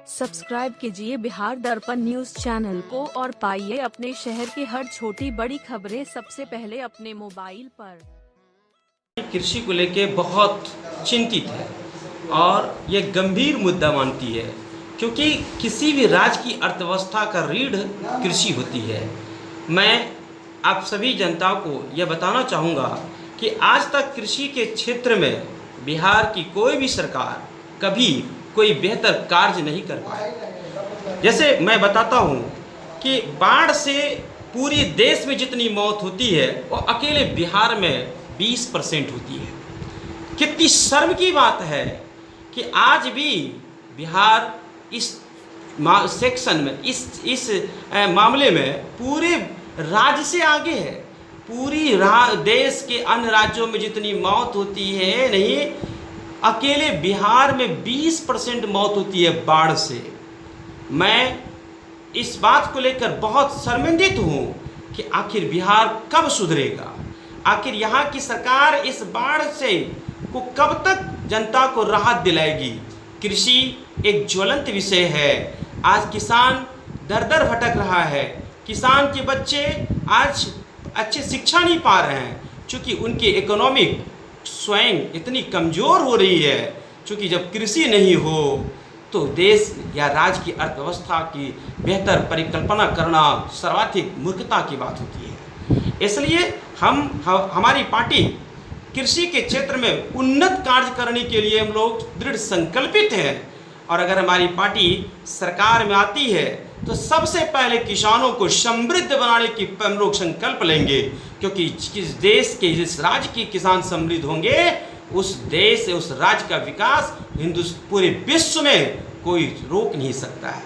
Subscribe कीजिए बिहार दर्पण news channel को और पाइए अपने शहर की हर छोटी बड़ी खबरें सबसे पहले अपने मोबाइल पर। कृषि को लेकर बहुत चिंतित है और ये गंभीर मुद्दा मानती है, क्योंकि किसी भी राज्य की अर्थव्यवस्था का रीढ़ कृषि होती है। मैं आप सभी जनता को यह बताना चाहूँगा कि आज तक कृषि के क्षेत्र में बिहार की कोई भी सरकार कभी कोई बेहतर कार्य नहीं कर पाई। जैसे मैं बताता हूँ कि बाढ़ से पूरी देश में जितनी मौत होती है वो अकेले बिहार में 20% होती है। कितनी शर्म की बात है कि आज भी बिहार इस सेक्शन में इस मामले में पूरे राज्य से आगे है। पूरी देश के अन्य राज्यों में जितनी मौत होती है नहीं, अकेले बिहार में 20% मौत होती है बाढ़ से। मैं इस बात को लेकर बहुत शर्मिंदित हूँ कि आखिर बिहार कब सुधरेगा, आखिर यहाँ की सरकार इस बाढ़ से को कब तक जनता को राहत दिलाएगी। कृषि एक ज्वलंत विषय है। आज किसान दर दर भटक रहा है। किसान के बच्चे आज अच्छी शिक्षा नहीं पा रहे हैं, क्योंकि उनकी इकोनॉमिक स्वयं इतनी कमज़ोर हो रही है। क्योंकि जब कृषि नहीं हो तो देश या राज्य की अर्थव्यवस्था की बेहतर परिकल्पना करना सर्वाधिक मूर्खता की बात होती है। इसलिए हमारी पार्टी कृषि के क्षेत्र में उन्नत कार्य करने के लिए हम लोग दृढ़ संकल्पित हैं। और अगर हमारी पार्टी सरकार में आती है तो सबसे पहले किसानों को समृद्ध बनाने की हम लोग संकल्प लेंगे, क्योंकि जिस देश के जिस राज्य के किसान समृद्ध होंगे उस देश उस राज्य का विकास पूरे विश्व में कोई रोक नहीं सकता है।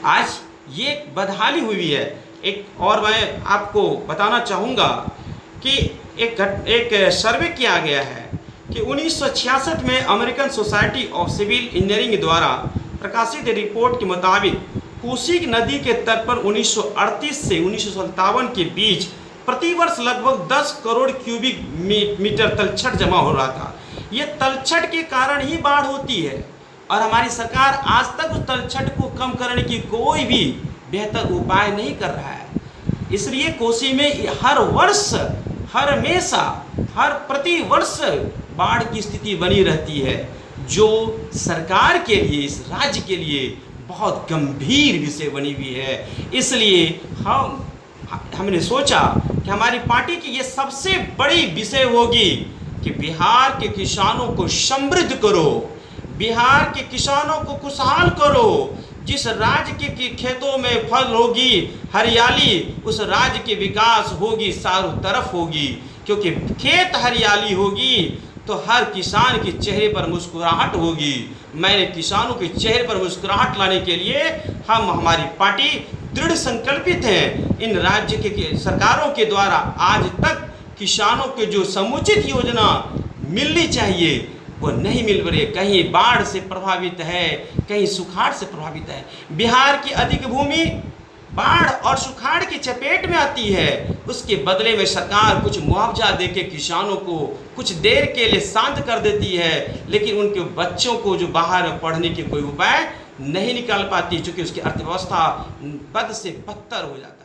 आज ये बदहाली हुई है। एक और मैं आपको बताना चाहूँगा कि एक सर्वे किया गया है कि 1966 में American society of civil engineering द्वारा प्रकाशित रिपोर्ट के मुताबिक कोसी नदी के तट पर 1938 से 1957 के बीच प्रतिवर्ष लगभग 10 करोड़ क्यूबिक मीटर तलछट जमा हो रहा था। ये तलछट के कारण ही बाढ़ होती है और हमारी सरकार आज तक उस तलछट को कम करने की कोई भी बेहतर उपाय नहीं कर रहा है। इसलिए कोसी में हर वर्ष हर हमेशा हर प्रति वर्ष बाढ़ की स्थिति बनी रहती है, जो सरकार के लिए इस राज्य के लिए बहुत गंभीर विषय बनी हुई है। इसलिए हमने सोचा कि हमारी पार्टी की ये सबसे बड़ी विषय होगी कि बिहार के किसानों को समृद्ध करो, बिहार के किसानों को खुशहाल करो। जिस राज्य के खेतों में फल होगी, हरियाली, उस राज्य की विकास होगी, चारों तरफ होगी। क्योंकि खेत हरियाली होगी तो हर किसान के चेहरे पर मुस्कुराहट होगी। मैंने किसानों के चेहरे पर मुस्कुराहट लाने के लिए हमारी पार्टी दृढ़ संकल्पित है। इन राज्य के सरकारों के द्वारा आज तक किसानों के जो समुचित योजना मिलनी चाहिए वो नहीं मिल रही है। कहीं बाढ़ से प्रभावित है, कहीं सुखाड़ से प्रभावित है। बिहार की अधिक भूमि बाढ़ और सुखाड़ की चपेट में आती है। उसके बदले में सरकार कुछ मुआवजा देके किसानों को कुछ देर के लिए शांत कर देती है, लेकिन उनके बच्चों को जो बाहर पढ़ने के कोई उपाय नहीं निकाल पाती, क्योंकि उसकी अर्थव्यवस्था बद से बदतर हो जाता है।